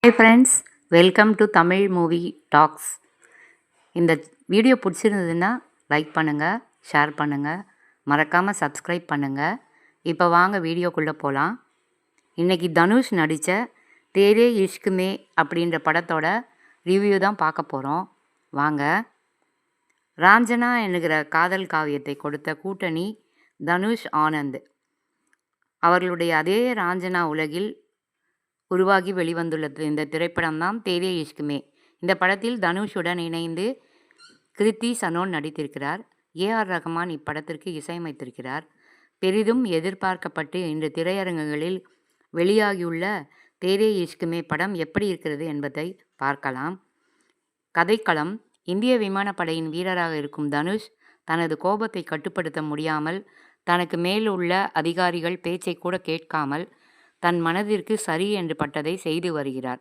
Hi friends, welcome to Tamil movie talks. இந்த video பிடிச்சிருந்ததுன்னா like பண்ணுங்கள், ஷேர் பண்ணுங்கள், மறக்காமல் சப்ஸ்கிரைப் பண்ணுங்கள். இப்போ வாங்க வீடியோக்குள்ளே போகலாம். இன்றைக்கி தனுஷ் நடித்த தேரே இஷ்க் மே அப்படின்ற படத்தோட ரிவ்யூ தான் பார்க்க போகிறோம். வாங்க. ராஞ்சனா என்கிற காதல் காவியத்தை கொடுத்த கூட்டணி தனுஷ், ஆனந்த். அவர்களுடைய அதே ராஞ்சனா உலகில் உருவாகி வெளிவந்துள்ளது இந்த திரைப்படம் தான் தேரே இஷ்க் மே. இந்த படத்தில் தனுஷுடன் இணைந்து கிருத்தி சனோன் நடித்திருக்கிறார். ஏஆர் ரஹ்மான் இப்படத்திற்கு இசையமைத்திருக்கிறார். பெரிதும் எதிர்பார்க்கப்பட்டு இன்று திரையரங்குகளில் வெளியாகியுள்ள தேரே இஷ்க் மே படம் எப்படி இருக்கிறது என்பதை பார்க்கலாம். கதைக்களம்: இந்திய விமானப்படையின் வீரராக இருக்கும் தனுஷ் தனது கோபத்தை கட்டுப்படுத்த முடியாமல், தனக்கு மேல் உள்ள அதிகாரிகள் பேச்சை கூட கேட்காமல் தன் மனதிற்கு சரி என்று பட்டதை செய்து வருகிறார்.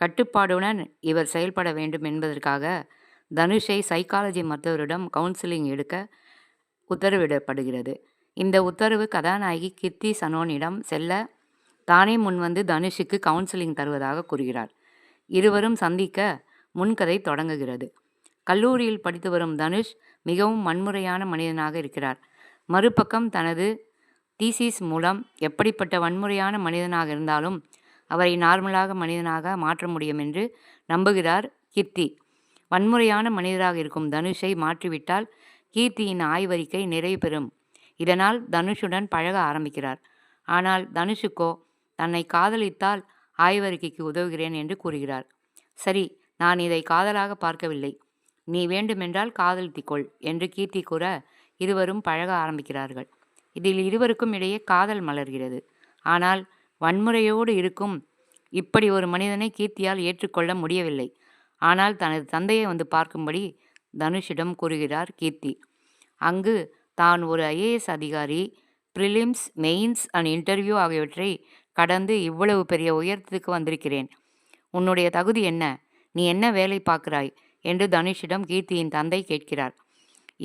கட்டுப்பாடுடன் இவர் செயல்பட வேண்டும் என்பதற்காக தனுஷை சைக்காலஜி மருத்துவரிடம் கவுன்சிலிங் எடுக்க உத்தரவிடப்படுகிறது. இந்த உத்தரவு கதாநாயகி கிருத்தி சனோனிடம் செல்ல தானே முன்வந்து தனுஷுக்கு கவுன்சிலிங் தருவதாக கூறுகிறார். இருவரும் சந்திக்க முன்கதை தொடங்குகிறது. கல்லூரியில் படித்து வரும் தனுஷ் மிகவும் வன்முறையான மனிதனாக இருக்கிறார். மறுபக்கம் தனது தீசிஸ் மூலம் எப்படிப்பட்ட வன்முறையான மனிதனாக இருந்தாலும் அவரை நார்மலாக மனிதனாக மாற்ற முடியும் என்று நம்புகிறார் கீர்த்தி. வன்முறையான மனிதராக இருக்கும் தனுஷை மாற்றிவிட்டால் கீர்த்தியின் ஆய்வறிக்கை நிறைவு பெறும். இதனால் தனுஷுடன் பழக ஆரம்பிக்கிறார். ஆனால் தனுஷுக்கோ தன்னை காதலித்தால் ஆய்வறிக்கைக்கு உதவுகிறேன் என்று கூறுகிறார். சரி, நான் இதை காதலாக பார்க்கவில்லை, நீ வேண்டுமென்றால் காதலித்துக்கொள் என்று கீர்த்தி கூற இருவரும் பழக ஆரம்பிக்கிறார்கள். இதில் இருவருக்கும் இடையே காதல் மலர்கிறது. ஆனால் வன்முறையோடு இருக்கும் இப்படி ஒரு மனிதனை கீர்த்தியால் ஏற்றுக்கொள்ள முடியவில்லை. ஆனால் தனது தந்தையை வந்து பார்க்கும்படி தனுஷிடம் கூறுகிறார் கீர்த்தி. அங்கு தான் ஒரு ஐஏஎஸ் அதிகாரி, ப்ரிலிம்ஸ், மெயின்ஸ் அண்ட் இன்டர்வியூ ஆகியவற்றை கடந்து இவ்வளவு பெரிய உயரத்துக்கு வந்திருக்கிறேன். உன்னுடைய தகுதி என்ன? நீ என்ன வேலை பார்க்கிறாய் என்று தனுஷிடம் கீர்த்தியின் தந்தை கேட்கிறார்.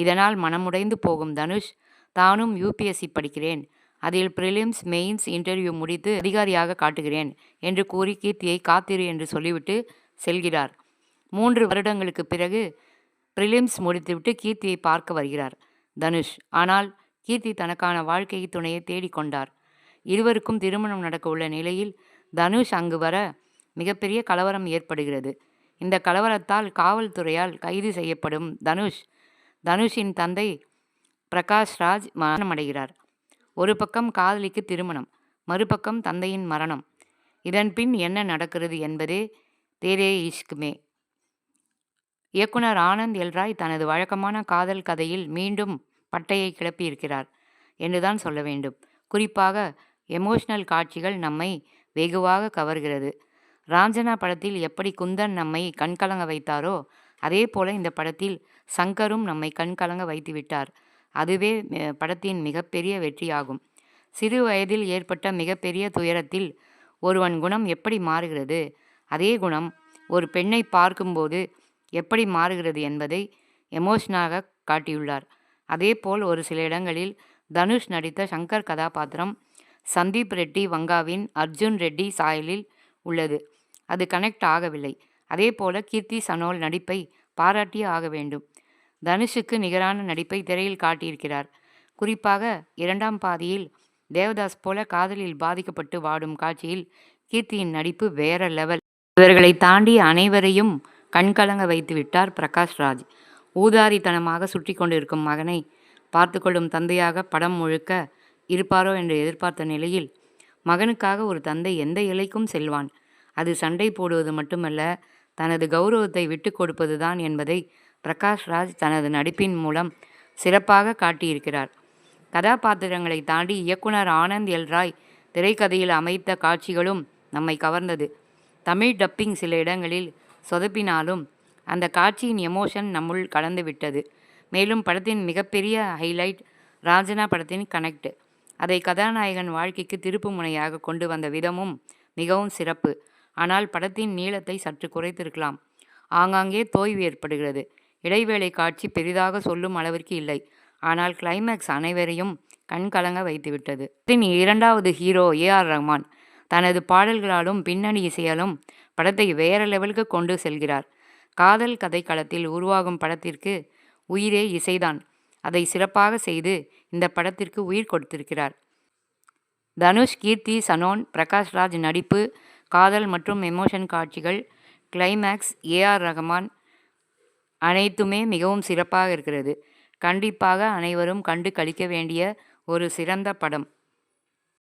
இதனால் மனமுடைந்து போகும் தனுஷ், தானும் யூபிஎஸ்சி படிக்கிறேன், அதில் ப்ரிலிம்ஸ், மெயின்ஸ், இன்டர்வியூ முடித்து அதிகாரியாக காட்டுகிறேன் என்று கூறி கீர்த்தியை காத்திரு என்று சொல்லிவிட்டு செல்கிறார். 3 வருடங்களுக்கு பிறகு ப்ரிலிம்ஸ் முடித்துவிட்டு கீர்த்தியை பார்க்க வருகிறார் தனுஷ். ஆனால் கீர்த்தி தனக்கான வாழ்க்கை துணையை தேடிக்கொண்டார். இருவருக்கும் திருமணம் நடக்க உள்ள நிலையில் தனுஷ் அங்கு வர மிகப்பெரிய கலவரம் ஏற்படுகிறது. இந்த கலவரத்தால் காவல்துறையால் கைது செய்யப்படும் தனுஷின் தந்தை பிரகாஷ் ராஜ் மரணமடைகிறார். ஒரு பக்கம் காதலிக்கு திருமணம், மறுபக்கம் தந்தையின் மரணம். இதன் பின் என்ன நடக்கிறது என்பதே தேரே இஷ்க் மே. இயக்குனர் ஆனந்த் எல் ராய் தனது வழக்கமான காதல் கதையில் மீண்டும் பட்டையை கிளப்பியிருக்கிறார் என்றுதான் சொல்ல வேண்டும். குறிப்பாக எமோஷனல் காட்சிகள் நம்மை வெகுவாக கவர்கிறது. ராஞ்சனா படத்தில் எப்படி குந்தன் நம்மை கண்கலங்க வைத்தாரோ அதே போல இந்த படத்தில் சங்கரும் நம்மை கண்கலங்க வைத்து விட்டார். அதுவே படத்தின் மிகப்பெரிய வெற்றியாகும். சிறு வயதில் ஏற்பட்ட மிகப்பெரிய துயரத்தில் ஒருவன் குணம் எப்படி மாறுகிறது, அதே குணம் ஒரு பெண்ணை பார்க்கும்போது எப்படி மாறுகிறது என்பதை எமோஷனாக காட்டியுள்ளார். அதேபோல் ஒரு சில இடங்களில் தனுஷ் நடித்த சங்கர் கதாபாத்திரம் சந்தீப் ரெட்டி வங்காவின் அர்ஜுன் ரெட்டி சாயலில் உள்ளது. அது கனெக்ட் ஆகவில்லை. அதேபோல கீர்த்தி சனோல் நடிப்பை பாராட்டியே ஆக வேண்டும். தனுஷுக்கு நிகரான நடிப்பை திரையில் காட்டியிருக்கிறார். குறிப்பாக 2ஆம் பாதியில் தேவதாஸ் போல காதலில் பாதிக்கப்பட்டு வாடும் காட்சியில் கீர்த்தியின் நடிப்பு வேற லெவல். இவர்களை தாண்டி அனைவரையும் கண்கலங்க வைத்து விட்டார் பிரகாஷ் ராஜ். ஊதாரித்தனமாக சுற்றி கொண்டிருக்கும் மகனை பார்த்து கொள்ளும் தந்தையாக படம் முழுக்க இருப்பாரோ என்று எதிர்பார்த்த நிலையில் மகனுக்காக ஒரு தந்தை எந்த எல்லைக்கும் செல்வான். அது சண்டை போடுவது மட்டுமல்ல, தனது கௌரவத்தை விட்டு கொடுப்பது தான் என்பதை பிரகாஷ் ராஜ் தனது நடிப்பின் மூலம் சிறப்பாக காட்டியிருக்கிறார். கதாபாத்திரங்களை தாண்டி இயக்குனர் ஆனந்த் எல் ராய் திரைக்கதையில் அமைத்த காட்சிகளும் நம்மை கவர்ந்தது. தமிழ் டப்பிங் சில இடங்களில் சொதப்பினாலும் அந்த காட்சியின் எமோஷன் நம்முள் கலந்து விட்டது. மேலும் படத்தின் மிகப்பெரிய ஹைலைட் ராஞ்சனா படத்தின் கனெக்ட். அதை கதாநாயகன் வாழ்க்கைக்கு திருப்பு முனையாக கொண்டு வந்த விதமும் மிகவும் சிறப்பு. ஆனால் படத்தின் நீளத்தை சற்று குறைத்திருக்கலாம். ஆங்காங்கே தோய்வு ஏற்படுகிறது. இடைவேளை காட்சி பெரிதாக சொல்லும் அளவிற்கு இல்லை. ஆனால் கிளைமேக்ஸ் அனைவரையும் கண்கலங்க வைத்துவிட்டது. 2வது ஹீரோ ஏஆர் ரஹ்மான். தனது பாடல்களாலும் பின்னணி இசையாலும் படத்தை வேற லெவலுக்கு கொண்டு செல்கிறார். காதல் கதைக்களத்தில் உருவாகும் படத்திற்கு உயிரே இசைதான். அதை சிறப்பாக செய்து இந்த படத்திற்கு உயிர் கொடுத்திருக்கிறார். தனுஷ், கீர்த்தி சனோன், பிரகாஷ்ராஜ் நடிப்பு, காதல் மற்றும் எமோஷன் காட்சிகள், கிளைமேக்ஸ், ஏஆர் ரஹ்மான் அனைத்துமே மிகவும் சிறப்பாக இருக்கிறது. கண்டிப்பாக அனைவரும் கண்டு களிக்க வேண்டிய ஒரு சிறந்த படம்.